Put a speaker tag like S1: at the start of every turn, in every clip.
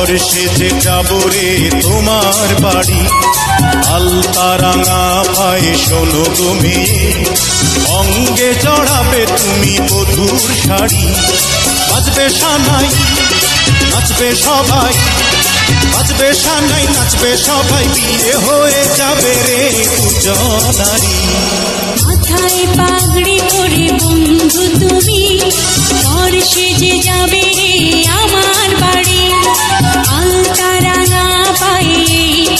S1: বর্ষে যে যাব রে তোমার বাড়ি, আলতা রাঙা পায়ে শোনো তুমি, অঙ্গে জড়াবে তুমি বধূর শাড়ি। বাজবে সানাই নাচবে সবাই, বাজবে সানাই নাচবে সবাই, বিয়ে হয়ে যাবে রে দুজনারি।
S2: মাথায় পাগড়ি পরে বন্ধু তুমি, বর্ষে যে যাবে রে আমার বাড়ি, আলতা রাঙা পায়ে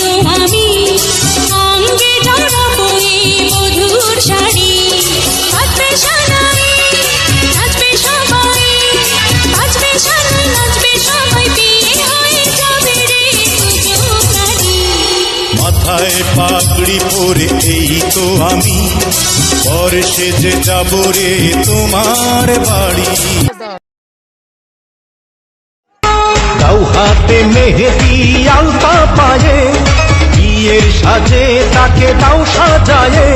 S2: তো আমি, অঙ্গে জড়াবো এই মধুর শাড়ি। বাজবে সানাই নাচবে সবাই, বাজবে সানাই নাচবে সবাই, বিয়ে হয়ে যাবে রে দুজনারি।
S1: মাথায় পাগড়ি পরে এই তো আমি, বর্ষে যে যাব রে তোমার বাড়ি।
S3: দাও হাতে মেহেদি আলতা পায়ে, বিয়ের সাজে তাকে দাও সাজায়ে।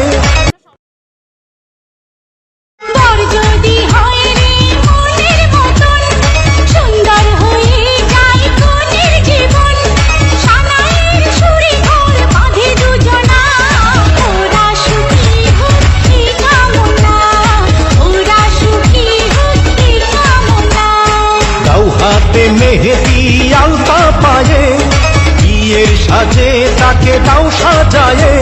S2: বর যদি হয় রে মনের মতন, সুন্দর হয়ে যায় কনের জীবন, সানাইয়ের সুরে ঘর বাঁধে দুজনা, ওরা সুখী হোক এই কামনা, ওরা সুখী হোক এই কামনা।
S3: দাও হাতে মেহেদি আলতা পায়ে, বিয়ের সাজে তাকে দাও সাজায়ে।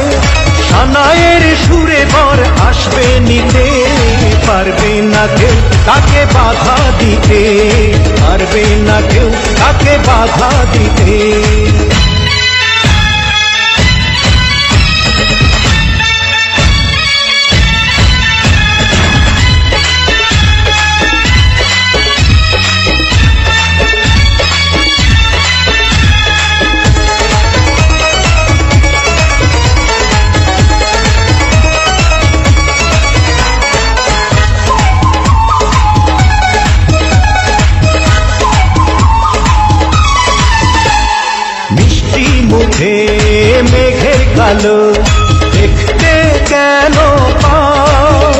S3: সানাইয়ের সুরে বর আসবে নিতে, পারবে না কেউ তাকে বাধা দিতে, পারবে না কেউ তাকে বাধা দিতে। মুখে মেঘের কালো দেখতে কেন পাও,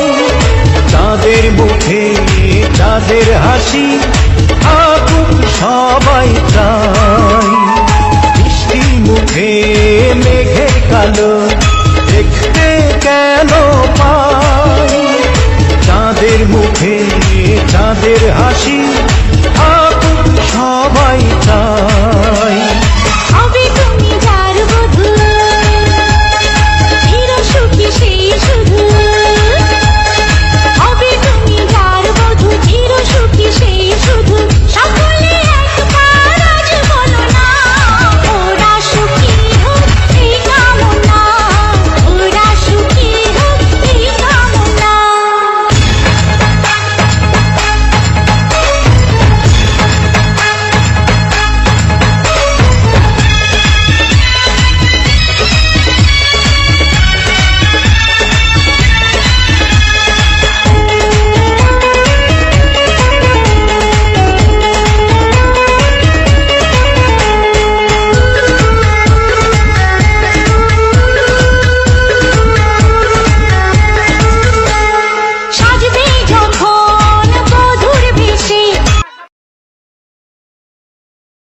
S3: চাঁদের মুখে চাঁদের হাসি থাকুক সবাই চাই। মিষ্টি মুখে মেঘের কালো দেখতে কেন পাই, চাঁদের মুখে চাঁদের হাসি